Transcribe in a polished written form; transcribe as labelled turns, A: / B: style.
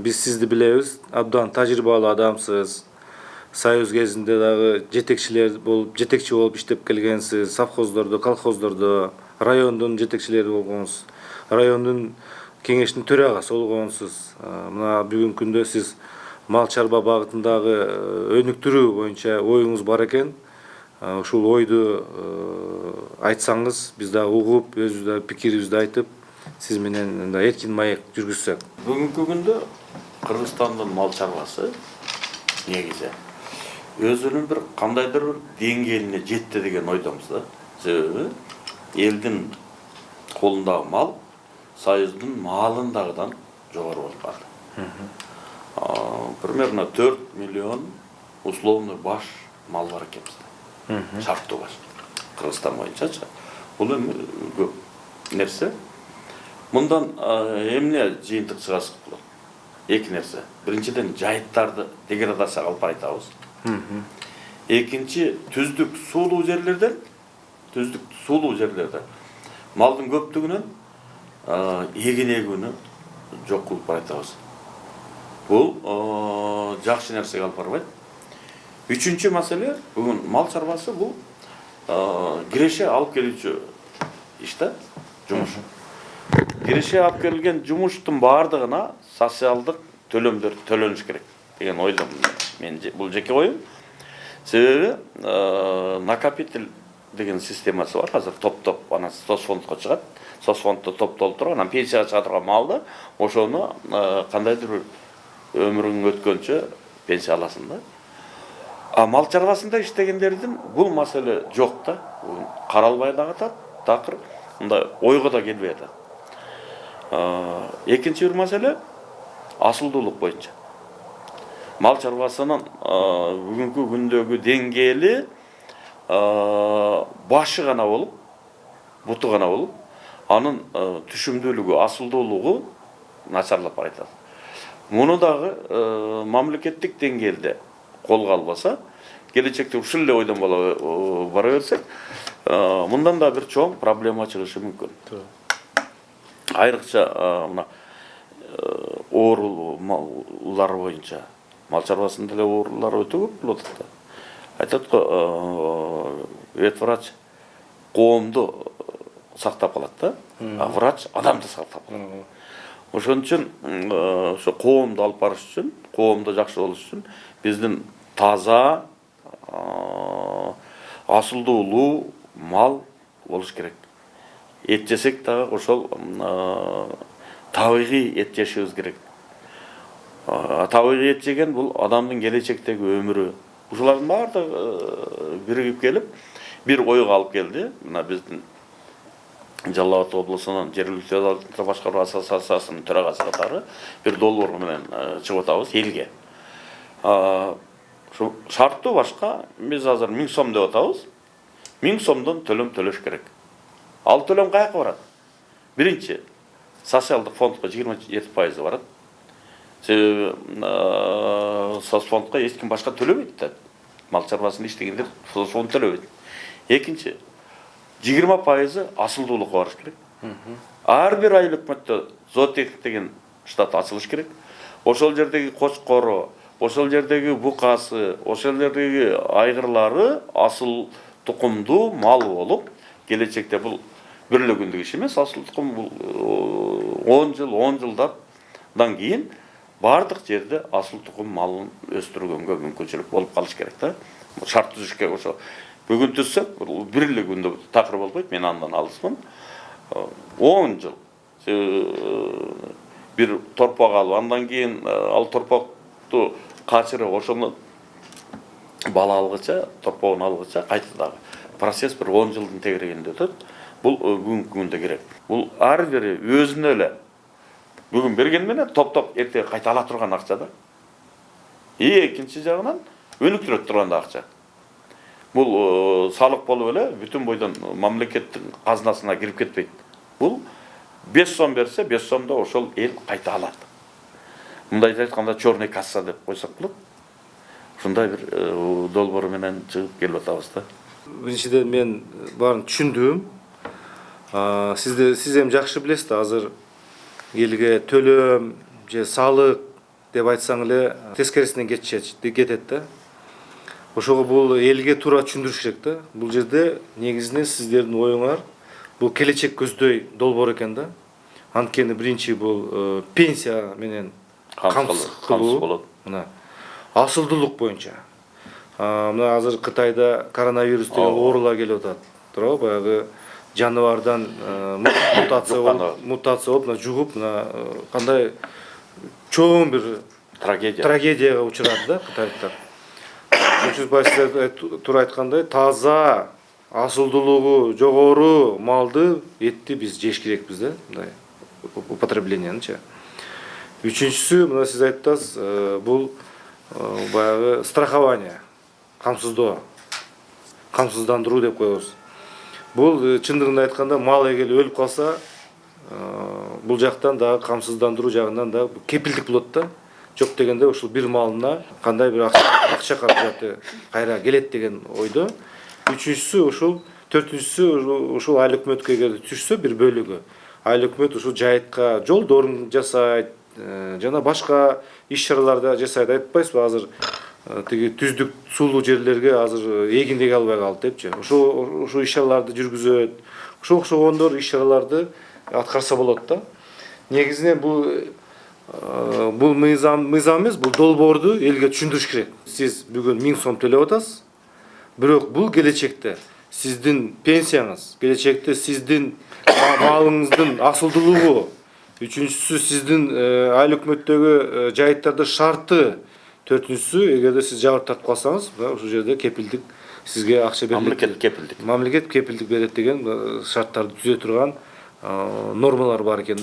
A: Biz sizdi bilебиз, абдан тажрыйбалуу адамсыз. Союз кезинде дагы жетекчи болуп иштеп келгенсиз. Совхоздордо, колхоздордо, райондун жетекчилери болгонсуз. Райондун кеңештин төрагасы болгонсуз. Мына бүгүнкү күндө сиз мал чарба багытындагы өнүктүрүү боюнча оюңуз бар экен. Ушул ойду айтсаңыз, биз дагы угуп, өзүбүз да пикирибизди айтып, сиз менен эркин маек жүргүзсөк.
B: Бүгүнкү күндө Кыргызстандын мал чарбасы негизи өзүнүн бир кандайдыр бир деңгээлине жетти деген ойдомуз да. Себеби элдин колундагы мал Союздун малындагыдан жогору болуп калды. Примерно 4 миллион условный баш мал бар экен бизде. Шарттуу баш. Кыргызстан боюнчачы. Бул эми көп нерсе. Мындан эмне жыйынтык чыгасык болот? Эки нерсе. Биринчиден жайыттарды деградацияга алып баратабыз. Экинчи түздүк суулуу жерлерден малдын көптүгүнөн эген эгүүнү жок кылып баратабыз. Бул жакшы нерсеге алып барбайт. Үчүнчү маселе, бүгүн мал чарбасы бул киреше алып келүүчү иш да, жумуш. Киреше алып келген жумуштун баардыгына социалдык төлөмдөр төлөнүш керек деген ойломун. Мен бул жеке оюм. Себеби накопитель деген системасы бар. Азыр топ-топ ана соцфондко чыгат. Соцфонддо топтолуп турган, анан пенсияга чыга турган малды ошону кандайдыр бир өмүрүң өткөнчө пенсия аласың да. Мал чарбасында иштегендердин бул маселе жок да. Каралбай дагы атат, такыр мындай ойго да келбей атат. Экинчи бир маселе асылдуулук боюнча. Мал чарбасынын бүгүнкү күндөгү деңгээли башы гана болуп, буту гана болуп, анын түшүмдүүлүгү, асылдуулугу начарлап баратат. Муну дагы мамлекеттик деңгээлде колго албаса, келечекте ушул эле ойдон бара берсек, мындан да бир чоң проблема чыгышы мүмкүн. Айрыкча мына оорулар боюнча, мал чарбасында эле оорулар өтө көп болуп атат да. Айтат го, ветврач коомду сактап калат да, а врач адамды сактап калат. Ошон үчүн ошо коомду алып барыш үчүн, коомдо жакшы болуш үчүн биздин таза, асылдуулуу мал болуш керек. Эт жесек дагы ошол табигый эт жешибиз керек. Табигый эт жеген бул адамдын келечектеги өмүрү. Ушулардын баардыгы биригип келип, бир ойго алып келди. Мына биздин Жалал Абад облусунун жергиликтүү абалдыкты башкаруу ассоциациясынын төрагасы катары бир долбоор менен чыгып атабыз элге. Шарттуу башка биз азыр 1000 сом деп атабыз. 1000 сомдон төлөм төлөш керек. Ал төлөм каяка барат? Биринчи, социалдык фондко 27% барат. Себеби соцфондко эч ким башка төлөбөйт да. Мал чарбасында иштегендер соцфонд төлөбөйт. Экинчи, 20% асылдуулукка барыш керек. Ар бир айыл өкмөттө зоотехник деген штат ачылыш керек. Ошол жердеги кочкору, ошол жердеги букасы, ошол жердеги айгырлары асыл тукумдуу мал болуп, келечекте бул бир эле күндүк иш эмес, асыл тукум бул 10 жылдан кийин бардык жерде асыл тукум малын өстүргөнгө мүмкүнчүлүк болуп калыш керек да. Шарт түзүшкө ошо бүгүн түзсөк, бир эле күндө такыр болбойт, мен андан алысмын. 10 жыл бир торпак алып, андан кийин ал торпакту качырып, ошону бала алгыча, торпогун алгыча кайта дагы процесс бир 10 жылдын тегерегинде өтөт. Бул бүгүнкү күндө керек. Бул ар бири өзүнө эле бүгүн берген менен топ-топ эртең кайта ала турган акча да. Экинчи жагынан өнүктүрөт турган акча. Бул салык болуп эле бүтүн бойдон мамлекеттин казынасына кирип кетпейт. Бул 5 сом берсе, 5 сомдо ошол эл кайта алат. Мындайча айтканда черный касса деп койсок болот. Ушундай бир долбоор менен чыгып келип атабыз да.
A: Биринчиден мен баарын түшүндүм. Сиз эми жакшы билесиз да, азыр элге төлөм же салык деп айтсаң эле тескерисинен кетет да. Ошого бул элге туура түшүндүрүш керек да. Бул жерде негизинен сиздердин оюңар бул келечек көздөй долбоор экен да. Анткени биринчи бул пенсия менен камсыз болот. Мына асылдуулук боюнча. Мына азыр Кытайда коронавирус деген оорулар келип атат. Туурабы? Баягы жаныбардан мутация болуп, мына жугуп, мына кандай чоң бир трагедияга учурады да кытайлыктар. Сиздер туура айткандай, таза, асылдуулугу жогору малды, этти биз жеш керекпиз да, мындай употребленияны. Үчүнчүсү, мына сиз айттыңыз, бул баягы страхование, камсыздоо, камсыздандыруу деп коебуз. Бул чындыгында айтканда мал эгер өлүп калса, бул жактан дагы камсыздандыруу жагынан да кепилдик болот да. Жок дегенде ушул бир малына кандай бир акча каражаты кайра келет деген ойдо. Үчүнчүсү ушул, төртүнчүсү ушул айыл өкмөткө эгер түшсө бир бөлүгү, айыл өкмөт ушул жайытка жолдорун жасайт, жана башка иш-чараларды жасайт. Айтпайсызбы азыр тиги түздүк сулуу жерлерге азыр эгиндеге албай калды депчи. Ушул иш-чараларды жүргүзөт. Ошого окшогондор иш-чараларды аткарса болот да. Негизинен бул мыйзам эмес, бул долбоорду элге түшүндүрүш керек. Сиз бүгүн 1000 сом төлөп атасыз. Бирок бул келечекте сиздин пенсияңыз, келечекте сиздин малыңыздын асылдуулугу, үчүнчүсү сиздин айыл өкмөттөгү жайыттарды шарты, төртүнчүсү эгерде сиз жабыр тартып калсаңыз, ушул жерде кепилдик сизге акча берилет. Мамлекет кепилдик берет деген шарттарды түзө турган нормалар бар экен.